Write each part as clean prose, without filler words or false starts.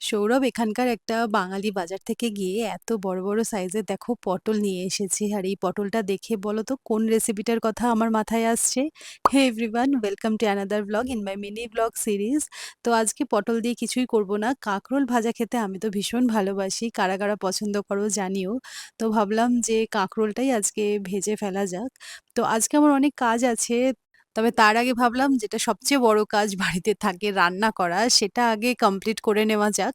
সৌরভ এখানকার একটা বাঙালি বাজার থেকে গিয়ে এত বড় বড় সাইজের দেখো পটল নিয়ে এসেছে, আর এই পটলটা দেখে বলো তো কোন রেসিপিটার কথা আমার মাথায় আসছে। Hey everyone, welcome to another blog in my mini blog series. তো আজকে পটল দিয়ে কিছুই করব না, কাঁকরোল ভাজা খেতে আমি তো ভীষণ ভালোবাসি, কারা কারা পছন্দ করো জানিও। তো ভাবলাম যে কাঁকরোলটাই আজকে ভেজে ফেলা যাক। তো আজকে আমার অনেক কাজ আছে, তবে তার আগে ভাবলাম যেটা সবচেয়ে বড় কাজ বাড়িতে থাকে রান্না করা, সেটা আগে কমপ্লিট করে নেওয়া যাক।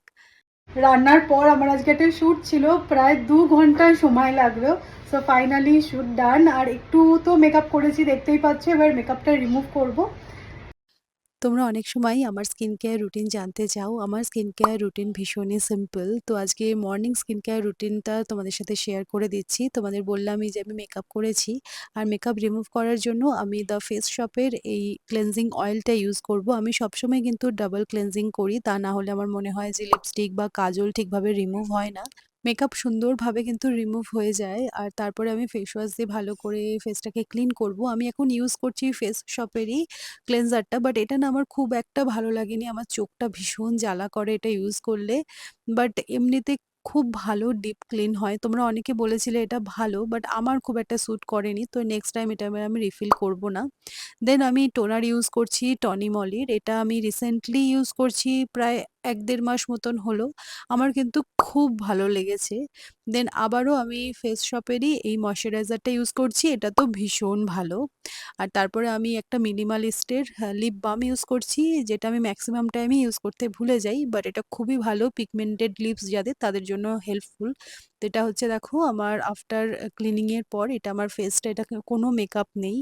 রান্নার পর আমার আজকে একটা শ্যুট ছিল, প্রায় 2 ঘন্টা সময় লাগলো। সো ফাইনালি শ্যুট ডান। আর একটু তো মেকআপ করেছি, দেখতেই পাচ্ছ। এবার মেকআপটা রিমুভ করব। তোমরা অনেক সময় আমার স্কিন কেয়ার রুটিন জানতে চাও। আমার স্কিন কেয়ার রুটিন ভীষণই সিম্পল। তো আজকে মর্নিং স্কিন কেয়ার রুটিনটা তোমাদের সাথে শেয়ার করে দিচ্ছি। তোমাদের বললামই যে আমি মেকআপ করেছি, আর মেকআপ রিমুভ করার জন্য আমি দ্য ফেস শপের এই ক্লেনজিং অয়েলটা ইউজ করব। আমি সবসময় কিন্তু ডাবল ক্লেনজিং করি, তা না হলে আমার মনে হয় যে লিপস্টিক বা কাজল ঠিকভাবে রিমুভ হয় না। মেকআপ সুন্দরভাবে কিন্তু রিমুভ হয়ে যায়, আর তারপরে আমি ফেস ওয়াশ দিয়ে ভালো করে ফেসটাকে ক্লিন করব। আমি এখন ইউজ করছি ফেস শপেরই ক্লেনজারটা, বাট এটা না আমার খুব একটা ভালো লাগেনি, আমার চোখটা ভীষণ জ্বালা করে এটা ইউজ করলে। বাট এমনিতে খুব ভালো ডিপ ক্লিন হয়। তোমরা অনেকে বলেছিলে এটা ভালো, বাট আমার খুব একটা স্যুট করেনি, তো নেক্সট টাইম এটা আবার আমি রিফিল করব না। দেন আমি টোনার ইউজ করছি টনি মলির, এটা আমি রিসেন্টলি ইউজ করছি, প্রায় 1-1.5 মাস মতন হলো। আমার কিন্তু খুব ভালো লেগেছে। দেন আবারও আমি ফেস শপেরই এই ময়শ্চারাইজারটা ইউজ করছি, এটা তো ভীষণ ভালো। আর তারপরে আমি একটা মিনিমালিস্টের লিপ বাম ইউজ করছি, যেটা আমি ম্যাক্সিমাম টাইমে ইউজ করতে ভুলে যাই, বাট এটা খুবই ভালো পিগমেন্টেড লিপস যাদের, তাদের জন্য হেল্পফুল। তো এটা হচ্ছে দেখো আমার আফটার ক্লিনিংয়ের পর, এটা আমার ফেসটা, এটা কোনো মেকআপ নেই।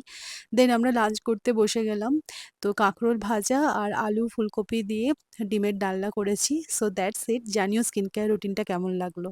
দেন আমরা লাঞ্চ করতে বসে গেলাম। তো কাঁকরোল ভাজা আর আলু ফুলকপি দিয়ে ডিমের ডালনা করেছি। So that's it. জানিও স্কিন কেয়ার রুটিনটা কেমন লাগলো।